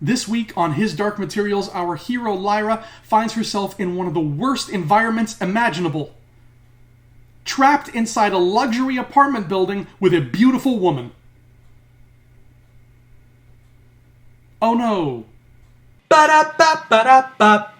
This week on His Dark Materials, our hero Lyra finds herself in one of the worst environments imaginable. Trapped inside a luxury apartment building with a beautiful woman. Oh no. Ba-da-ba-ba-da-ba-ba.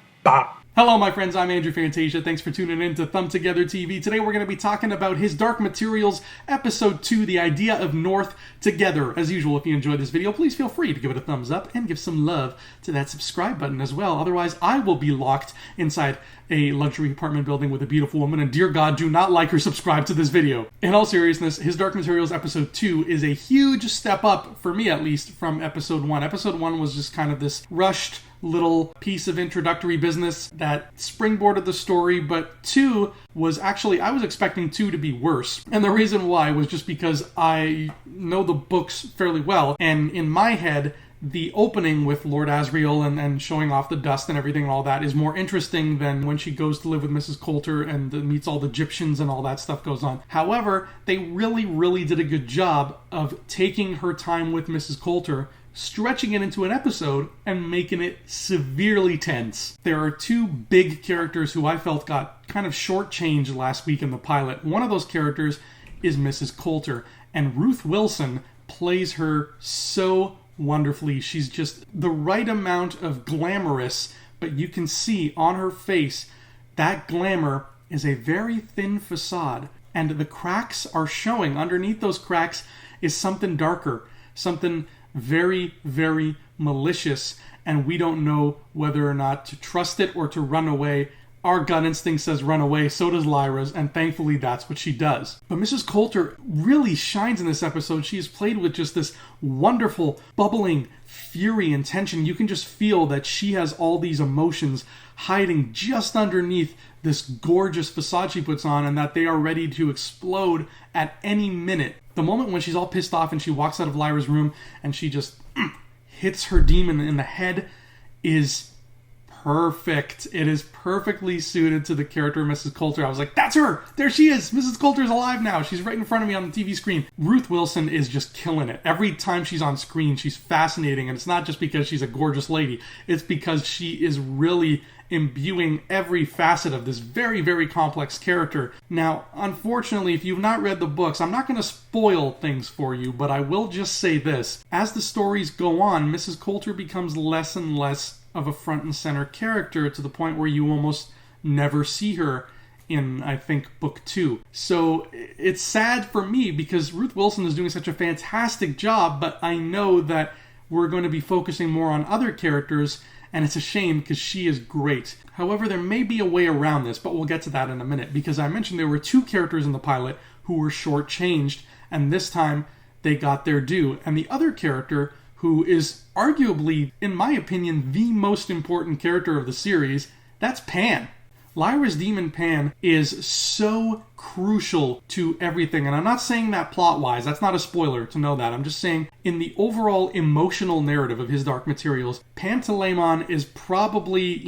Hello my friends, I'm Andrew Fantasia. Thanks for tuning in to Thumb Together TV. Today we're going to be talking about His Dark Materials, Episode 2, The Idea of North Together. As usual, if you enjoyed this video, please feel free to give it a thumbs up and give some love to that subscribe button as well. Otherwise, I will be locked inside a luxury apartment building with a beautiful woman, and dear God, do not like or subscribe to this video. In all seriousness, His Dark Materials Episode 2 is a huge step up, for me at least, from Episode 1. Episode 1 was just kind of this rushed little piece of introductory business that springboarded the story, but 2 was actually, I was expecting 2 to be worse. And the reason why was just because I know the books fairly well, and in my head, the opening with Lord Asriel and showing off the dust and everything and all that is more interesting than when she goes to live with Mrs. Coulter and meets all the Egyptians and all that stuff goes on. However, they really did a good job of taking her time with Mrs. Coulter, stretching it into an episode, and making it severely tense. There are 2 big characters who I felt got kind of shortchanged last week in the pilot. One of those characters is Mrs. Coulter, and Ruth Wilson plays her so wonderfully. She's just the right amount of glamorous, but you can see on her face that glamour is a very thin facade, and the cracks are showing. Underneath those cracks is something darker, something very malicious, and we don't know whether or not to trust it or to run away. Our gut instinct says run away, so does Lyra's, and thankfully that's what she does. But Mrs. Coulter really shines in this episode. She is played with just this wonderful, bubbling fury and tension. You can just feel that she has all these emotions hiding just underneath this gorgeous facade she puts on, and that they are ready to explode at any minute. The moment when she's all pissed off and she walks out of Lyra's room and she just hits her demon in the head is perfect. It is perfectly suited to the character of Mrs. Coulter. I was like, that's her! There she is! Mrs. Coulter's alive now! She's right in front of me on the TV screen. Ruth Wilson is just killing it. Every time she's on screen, she's fascinating, and it's not just because she's a gorgeous lady. It's because she is really imbuing every facet of this very complex character. Now, unfortunately, if you've not read the books, I'm not going to spoil things for you, but I will just say this. As the stories go on, Mrs. Coulter becomes less and less of a front and center character, to the point where you almost never see her in, I think, book 2. So it's sad for me because Ruth Wilson is doing such a fantastic job, but I know that we're going to be focusing more on other characters, and it's a shame because she is great. However, there may be a way around this, but we'll get to that in a minute, because I mentioned there were 2 characters in the pilot who were shortchanged, and this time they got their due. And the other character, who is arguably, in my opinion, the most important character of the series, that's Pan. Lyra's demon Pan is so crucial to everything, and I'm not saying that plot-wise, that's not a spoiler to know that. I'm just saying, in the overall emotional narrative of His Dark Materials, Pantalaimon is probably,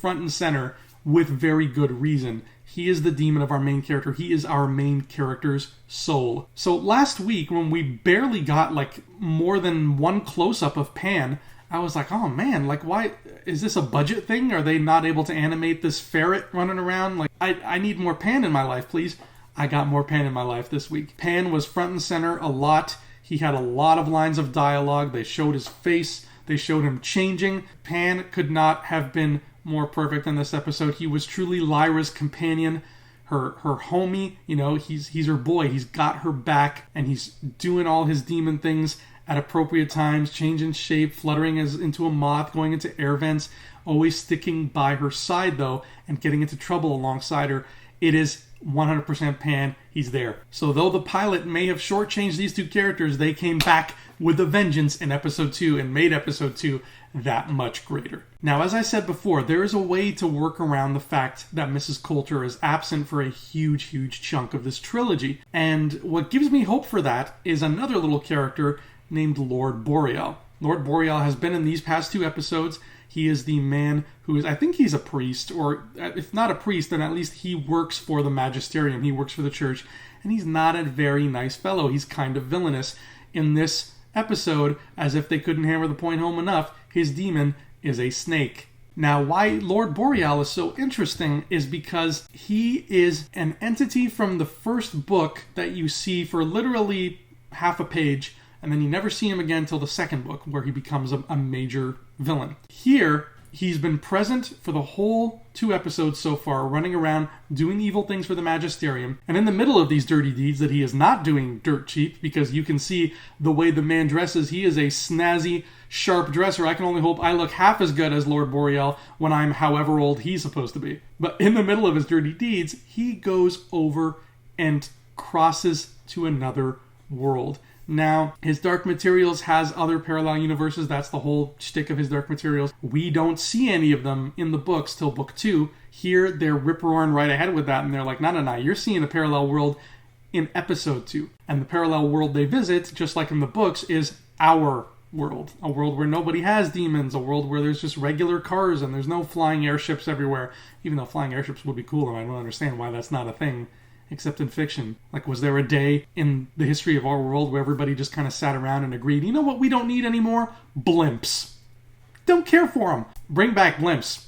front and center with very good reason. He is the demon of our main character. He is our main character's soul. So last week, when we barely got more than one close-up of Pan, I was like, oh man, why is this a budget thing? Are they not able to animate this ferret running around? I need more Pan in my life, please. I got more Pan in my life this week. Pan was front and center a lot. He had a lot of lines of dialogue. They showed his face. They showed him changing. Pan could not have been more perfect in this episode. He was truly Lyra's companion, her homie. He's her boy. He's got her back, and he's doing all his demon things at appropriate times, changing shape, fluttering into a moth, going into air vents, always sticking by her side, though, and getting into trouble alongside her. It is 100% Pan. He's there. So though the pilot may have shortchanged these 2 characters, they came back with a vengeance in Episode 2 and made Episode 2 that much greater. Now, as I said before, there is a way to work around the fact that Mrs. Coulter is absent for a huge chunk of this trilogy. And what gives me hope for that is another little character named Lord Borya. Lord Borya has been in these past 2 episodes. He is the man who is, I think he's a priest, or if not a priest, then at least he works for the magisterium. He works for the church, and he's not a very nice fellow. He's kind of villainous. In this episode, as if they couldn't hammer the point home enough, his demon is a snake. Now, why Lord Boreal is so interesting is because he is an entity from the first book that you see for literally half a page, and then you never see him again until the second book, where he becomes a major villain. Here, he's been present for the whole 2 episodes so far, running around doing evil things for the Magisterium. And in the middle of these dirty deeds that he is not doing dirt cheap, because you can see the way the man dresses, he is a snazzy, sharp dresser. I can only hope I look half as good as Lord Boreal when I'm however old he's supposed to be. But in the middle of his dirty deeds, he goes over and crosses to another world. Now, his Dark Materials has other parallel universes. That's the whole shtick of his Dark Materials. We don't see any of them in the books till book 2. Here, they're rip-roaring right ahead with that, and they're like, no, you're seeing a parallel world in episode 2. And the parallel world they visit, just like in the books, is our world. A world where nobody has demons, a world where there's just regular cars and there's no flying airships everywhere. Even though flying airships would be cool, and I don't understand why that's not a thing. Except in fiction. Like, was there a day in the history of our world where everybody just kind of sat around and agreed, you know what we don't need anymore? Blimps. Don't care for them. Bring back blimps.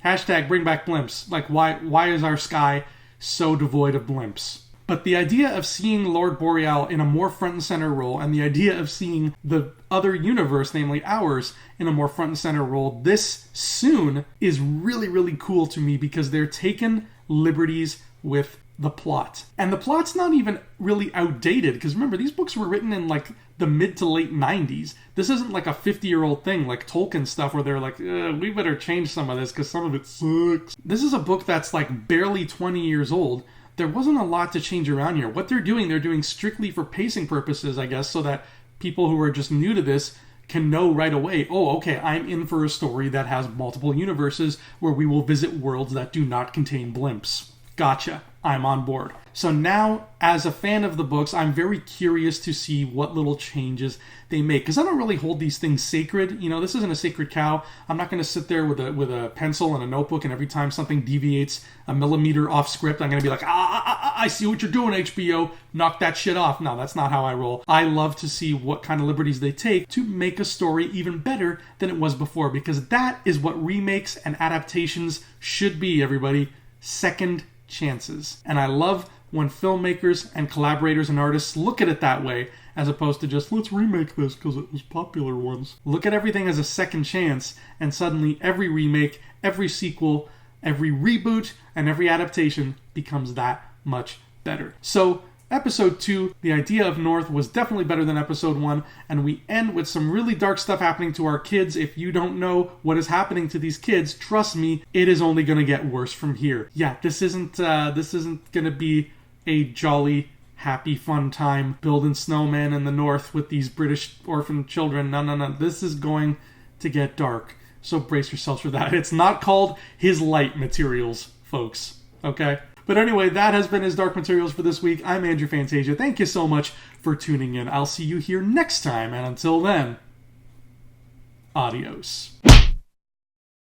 Hashtag bring back blimps. Like, why is our sky so devoid of blimps? But the idea of seeing Lord Boreal in a more front and center role, and the idea of seeing the other universe, namely ours, in a more front and center role this soon is really, really cool to me, because they're taking liberties with the plot. And the plot's not even really outdated, because remember, these books were written in like the mid to late 90s. This isn't like a 50-year-old thing like Tolkien stuff where they're like, we better change some of this because some of it sucks. This is a book that's like barely 20 years old. There wasn't a lot to change around here. What they're doing strictly for pacing purposes, I guess, so that people who are just new to this can know right away, oh, okay, I'm in for a story that has multiple universes where we will visit worlds that do not contain blimps. Gotcha. I'm on board. So now, as a fan of the books, I'm very curious to see what little changes they make, because I don't really hold these things sacred. You know, this isn't a sacred cow. I'm not going to sit there with a pencil and a notebook, and every time something deviates a millimeter off script, I'm going to be like, I see what you're doing, HBO. Knock that shit off. No, that's not how I roll. I love to see what kind of liberties they take to make a story even better than it was before, because that is what remakes and adaptations should be, everybody. Second chances. And I love when filmmakers and collaborators and artists look at it that way, as opposed to just, let's remake this because it was popular once. Look at everything as a second chance, and suddenly every remake, every sequel, every reboot, and every adaptation becomes that much better. So, Episode 2, The Idea of North, was definitely better than Episode 1, and we end with some really dark stuff happening to our kids. If you don't know what is happening to these kids, trust me, it is only going to get worse from here. Yeah, this isn't going to be a jolly, happy, fun time building snowmen in the north with these British orphan children. No. This is going to get dark. So brace yourselves for that. It's not called His Light Materials, folks. Okay? But anyway, that has been his Dark Materials for this week. I'm Andrew Fantasia. Thank you so much for tuning in. I'll see you here next time, and until then, adios.